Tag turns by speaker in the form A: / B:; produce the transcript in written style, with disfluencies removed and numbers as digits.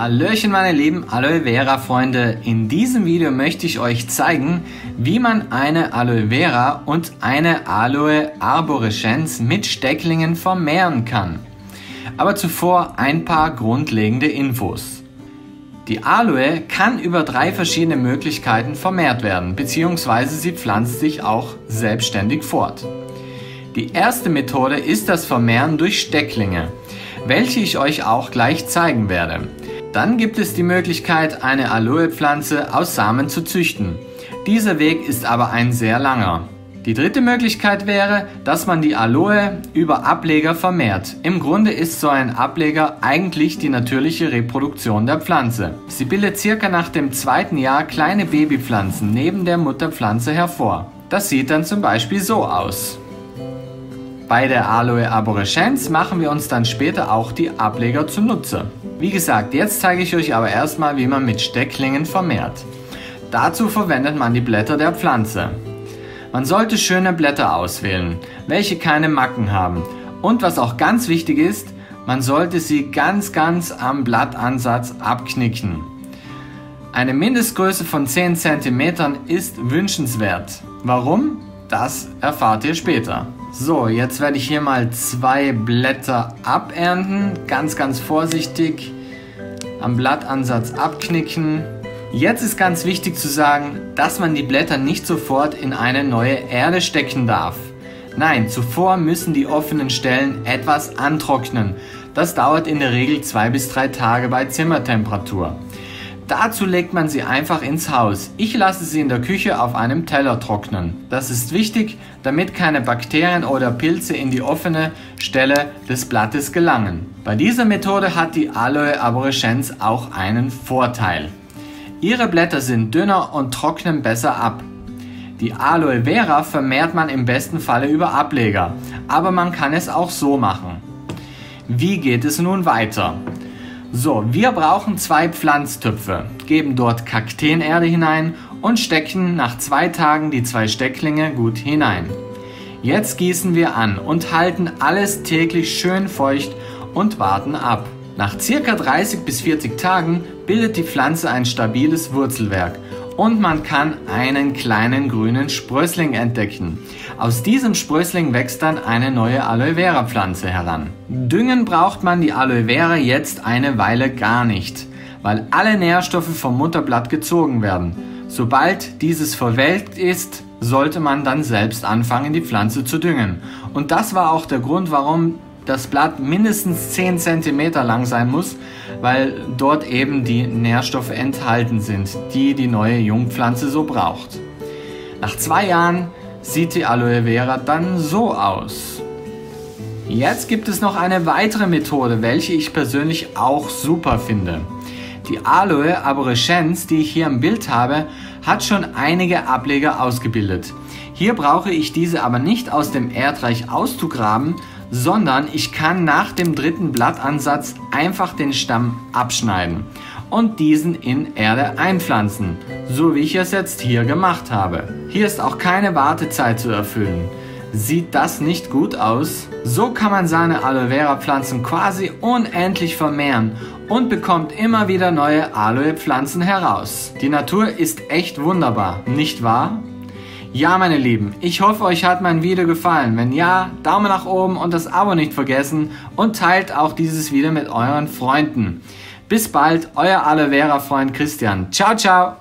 A: Hallöchen meine lieben Aloe Vera Freunde, in diesem Video möchte ich euch zeigen, wie man eine Aloe Vera und eine Aloe arborescens mit Stecklingen vermehren kann. Aber zuvor ein paar grundlegende Infos. Die Aloe kann über 3 verschiedene Möglichkeiten vermehrt werden, beziehungsweise sie pflanzt sich auch selbstständig fort. Die erste Methode ist das Vermehren durch Stecklinge, welche ich euch auch gleich zeigen werde. Dann gibt es die Möglichkeit, eine Aloe-Pflanze aus Samen zu züchten. Dieser Weg ist aber ein sehr langer. Die dritte Möglichkeit wäre, dass man die Aloe über Ableger vermehrt. Im Grunde ist so ein Ableger eigentlich die natürliche Reproduktion der Pflanze. Sie bildet circa nach dem 2. Jahr kleine Babypflanzen neben der Mutterpflanze hervor. Das sieht dann zum Beispiel so aus. Bei der Aloe arborescens machen wir uns dann später auch die Ableger zunutze. Wie gesagt, jetzt zeige ich euch aber erstmal, wie man mit Stecklingen vermehrt. Dazu verwendet man die Blätter der Pflanze. Man sollte schöne Blätter auswählen, welche keine Macken haben. Und was auch ganz wichtig ist, man sollte sie ganz am Blattansatz abknicken. Eine Mindestgröße von 10 cm ist wünschenswert. Warum? Das erfahrt ihr später. So, jetzt werde ich hier mal 2 Blätter abernten. Ganz vorsichtig am Blattansatz abknicken. Jetzt ist ganz wichtig zu sagen, dass man die Blätter nicht sofort in eine neue Erde stecken darf. Nein, zuvor müssen die offenen Stellen etwas antrocknen. Das dauert in der Regel 2 bis 3 Tage bei Zimmertemperatur. Dazu legt man sie einfach ins Haus. Ich lasse sie in der Küche auf einem Teller trocknen. Das ist wichtig, damit keine Bakterien oder Pilze in die offene Stelle des Blattes gelangen. Bei dieser Methode hat die Aloe arborescens auch einen Vorteil. Ihre Blätter sind dünner und trocknen besser ab. Die Aloe Vera vermehrt man im besten Falle über Ableger, aber man kann es auch so machen. Wie geht es nun weiter? So, wir brauchen 2 Pflanztöpfe, geben dort Kakteenerde hinein und stecken nach 2 Tagen die 2 Stecklinge gut hinein. Jetzt gießen wir an und halten alles täglich schön feucht und warten ab. Nach ca. 30 bis 40 Tagen bildet die Pflanze ein stabiles Wurzelwerk und man kann einen kleinen grünen Sprössling entdecken. Aus diesem Sprössling wächst dann eine neue Aloe Vera Pflanze heran. Düngen braucht man die Aloe Vera jetzt eine Weile gar nicht, weil alle Nährstoffe vom Mutterblatt gezogen werden. Sobald dieses verwelkt ist, sollte man dann selbst anfangen, die Pflanze zu düngen. Und das war auch der Grund, warum das Blatt mindestens 10 cm lang sein muss, weil dort eben die Nährstoffe enthalten sind, die die neue Jungpflanze so braucht. Nach 2 Jahren sieht die Aloe Vera dann so aus. Jetzt gibt es noch eine weitere Methode, welche ich persönlich auch super finde. Die Aloe arborescens, die ich hier im Bild habe, hat schon einige Ableger ausgebildet. Hier brauche ich diese aber nicht aus dem Erdreich auszugraben, sondern ich kann nach dem 3. Blattansatz einfach den Stamm abschneiden und diesen in Erde einpflanzen, so wie ich es jetzt hier gemacht habe. Hier ist auch keine Wartezeit zu erfüllen. Sieht das nicht gut aus? So kann man seine Aloe Vera Pflanzen quasi unendlich vermehren und bekommt immer wieder neue Aloe Pflanzen heraus. Die Natur ist echt wunderbar, nicht wahr? Ja meine Lieben, ich hoffe euch hat mein Video gefallen. Wenn ja, Daumen nach oben und das Abo nicht vergessen und teilt auch dieses Video mit euren Freunden. Bis bald, euer Aloe Vera Freund Christian. Ciao, ciao!